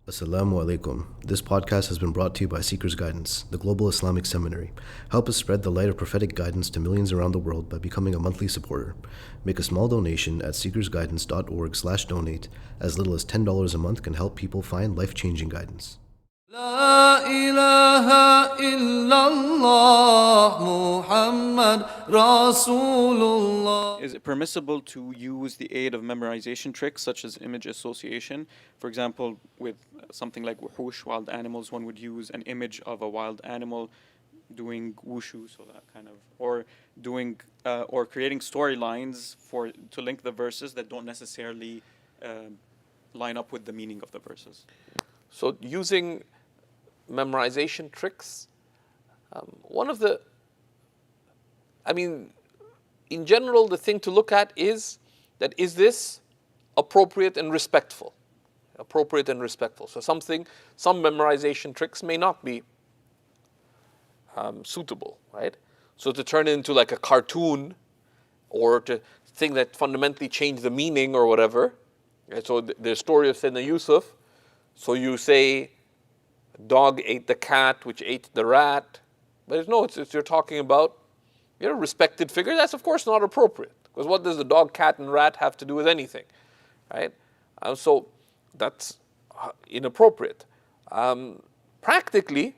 Assalamu alaikum. This podcast has been brought to you by Seekers Guidance, the global Islamic seminary. Help us spread the light of prophetic guidance to millions around the world by becoming a monthly supporter. Make a small donation at SeekersGuidance.org/donate. As little as $10 a month can help people find life-changing guidance. La ilaha illallah Muhammad Rasulullah. Is it permissible to use the aid of memorization tricks such as image association? For example, with something like wuhush, wild animals, one would use an image of a wild animal doing wushu, so that kind of, or doing, or creating storylines to link the verses that don't necessarily line up with the meaning of the verses. So using memorization tricks, in general, the thing to look at is that is this appropriate and respectful? Appropriate and respectful. So some memorization tricks may not be suitable, right? So to turn it into like a cartoon or to thing that fundamentally change the meaning or whatever. Right? So the story of Sayyidina Yusuf, so you say, dog ate the cat, which ate the rat. But you're talking about, respected figure. That's of course not appropriate. Because what does the dog, cat, and rat have to do with anything, right? So that's inappropriate. Practically,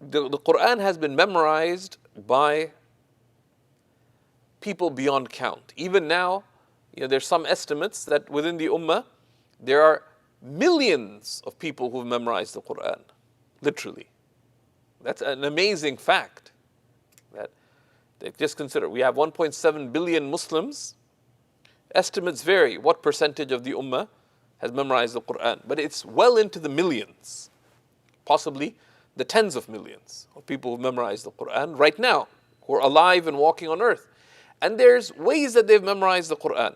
the Qur'an has been memorized by people beyond count. Even now, there's some estimates that within the Ummah, there are millions of people who've memorized the Qur'an, literally. That's an amazing fact. Just consider, we have 1.7 billion Muslims. Estimates vary what percentage of the Ummah has memorized the Qur'an, but it's well into the millions, possibly the tens of millions of people who've memorized the Qur'an right now, who are alive and walking on earth. And there's ways that they've memorized the Qur'an.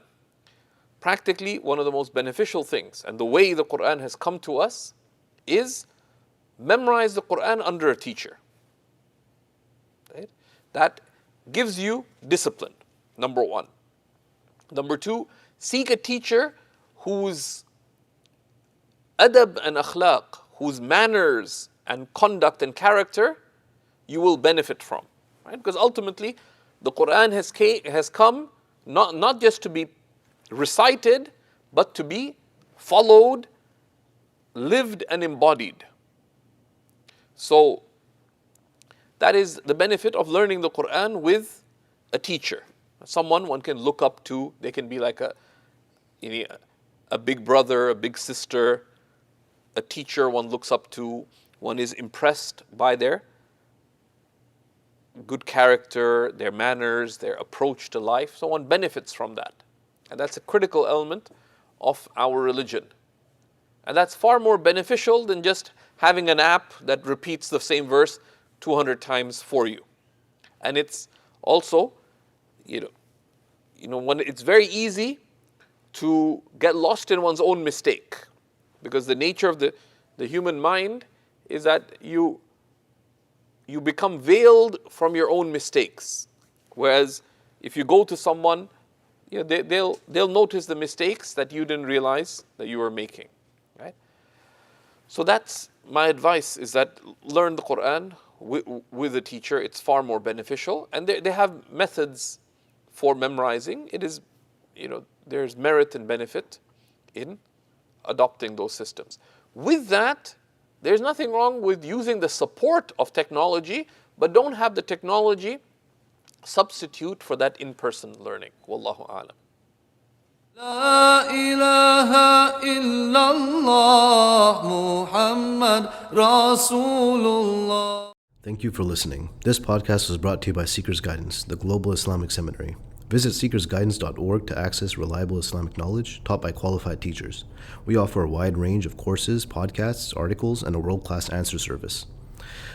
Practically, one of the most beneficial things, and the way the Qur'an has come to us, is memorize the Qur'an under a teacher. Right? That gives you discipline, number one. Number two, seek a teacher whose adab and akhlaq, whose manners and conduct and character you will benefit from. Right? Because ultimately, the Qur'an has come not just to be recited, but to be followed, lived, and embodied. So that is the benefit of learning the Qur'an with a teacher. Someone one can look up to. They can be like a big brother, a big sister, a teacher one looks up to. One is impressed by their good character, their manners, their approach to life. So one benefits from that. And that's a critical element of our religion. And that's far more beneficial than just having an app that repeats the same verse 200 times for you. And it's also, when it's very easy to get lost in one's own mistake. Because the nature of the human mind is that you become veiled from your own mistakes. Whereas if you go to someone, they'll notice the mistakes that you didn't realize that you were making, right? So that's my advice, is that learn the Qur'an with a teacher. It's far more beneficial, and they have methods for memorizing. It is, there's merit and benefit in adopting those systems. With that, there's nothing wrong with using the support of technology, but don't have the technology substitute for that in-person learning. Wallahu a'lam. La ilaha illallah Muhammad Rasulullah. Thank you for listening. This podcast was brought to you by Seekers Guidance, the global Islamic seminary. Visit SeekersGuidance.org to access reliable Islamic knowledge taught by qualified teachers. We offer a wide range of courses, podcasts, articles, and a world-class answer service.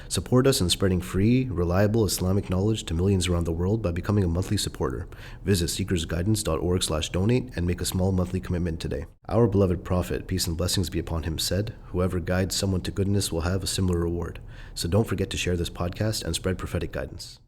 Support us in spreading free, reliable Islamic knowledge to millions around the world by becoming a monthly supporter. Visit SeekersGuidance.org/donate and make a small monthly commitment today. Our beloved Prophet, peace and blessings be upon him, said, "Whoever guides someone to goodness will have a similar reward." So don't forget to share this podcast and spread prophetic guidance.